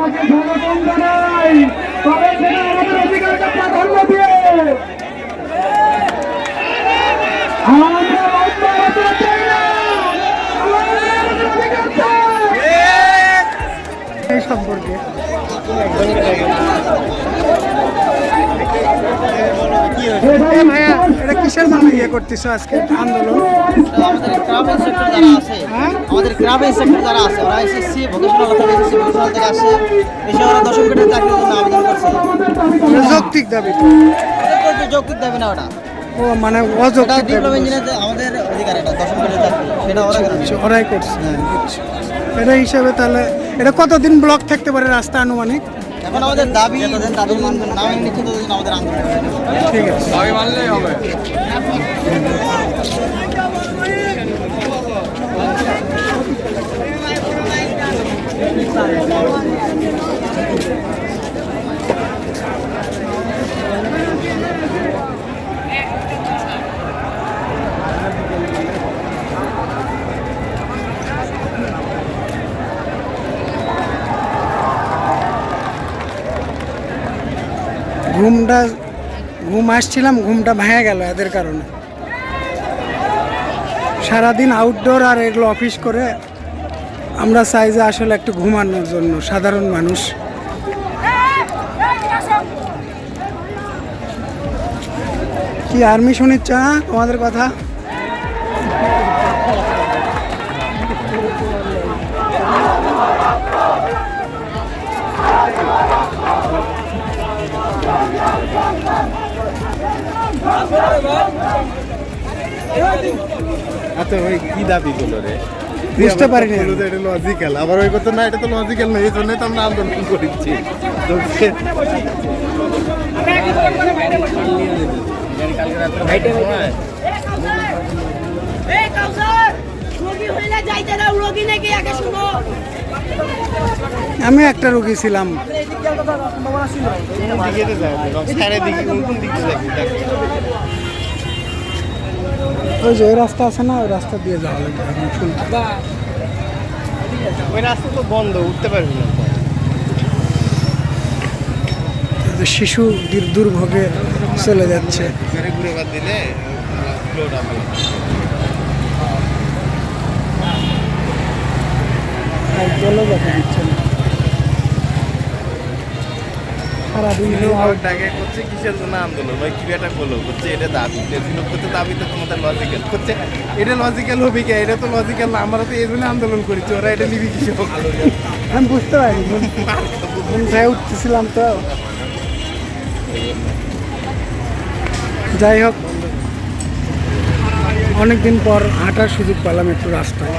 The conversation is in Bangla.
আপনাকে স্বাগতম জানাই, তবে সেটা আমাদের অধিকারকে প্রাধান্য দিয়ে আমরা অব্যাহত চাই না, আমাদের অধিকার চাই। এই সম্পর্কে ভাইয়া এটা কিসের জন্য ইয়ে করতেছো আজকে আন্দোলন? আমাদের ক্রাফট ইনস্ট্রাক্টর যারা আছে, আমাদের ক্রাফট ইনস্ট্রাক্টর যারা আছে, ওরা এসএসসি ভোকেশনাল অথবা এসএসসি ভোকেশনাল থেকে আসে, এসে ওরা 10 কোটি চাকরির জন্য আবেদন করছে। যৌক্তিক দাবি ওদের তো যৌক্তিক দাবি না ওটা, ও মানে এটা অযৌক্তিক ডিপ্লোমা দাবি ইঞ্জিনিয়ার আমাদের অধিকার, এটা 10 কোটি চাকরি সেটা ওরা কেন নিবে? ওরাই করছে। আচ্ছা। এটা হিসাবে তাহলে এটা কতদিন ব্লক থাকতে পারে রাস্তা আনুমানিক? এখন আমাদের দাবি যতদিন দাবি মানবেন না মেনে নিচ্ছে ততদিন আমাদের আন্দোলন হবে। ঠিক আছে, দাবি মানলেই হবে। ঘুম আসছিলাম, ঘুমটা ভেঙে গেল এদের কারণে। সারাদিন আউটডোর আর এগুলো অফিস করে আমরা চাই যে আসলে একটু ঘুমানোর জন্য সাধারণ মানুষ। কি আর্মি শুনিচ্ছ না তোমাদের কথা? আচ্ছা ওই কি দাবি করলো রে? বুঝতে পারিনি। এটা লজিক্যাল, আবার ওই কথা না, এটা তো লজিক্যাল না, এই জন্যই তো আমরা আন্দোলন করছি। তো আমি একটা রুগী ছিলাম। ওই যে ওই রাস্তা আছে না, ওই রাস্তা দিয়ে যাওয়া লাগবে এখন শুনতে। ওই রাস্তা তো বন্ধ, উঠতে পারবি না। শিশু দুর্ভোগে চলে যাচ্ছে। ঘুরে ঘুরে বাদ দিলে লোড হবে। আর চলে যেতে দিচ্ছে না। সারাদিন টাকা করছে কিসের জন্য আন্দোলন, ভাই কি একটা করলো করছে এটা দাবি, করতে দাবি তো তোমাদের লজিক্যাল করছে, এটা লজিক্যাল হবে কি? এটা তো লজিক্যাল না, আমরা তো এই জন্য আন্দোলন করেছি, ওরা এটা নিবি কিছু। আমি বুঝতে পারিনি, ভয়ে উঠতেছিলাম তো। যাই হোক, অনেকদিন পর হাঁটার সুযোগ পেলাম একটু রাস্তায়।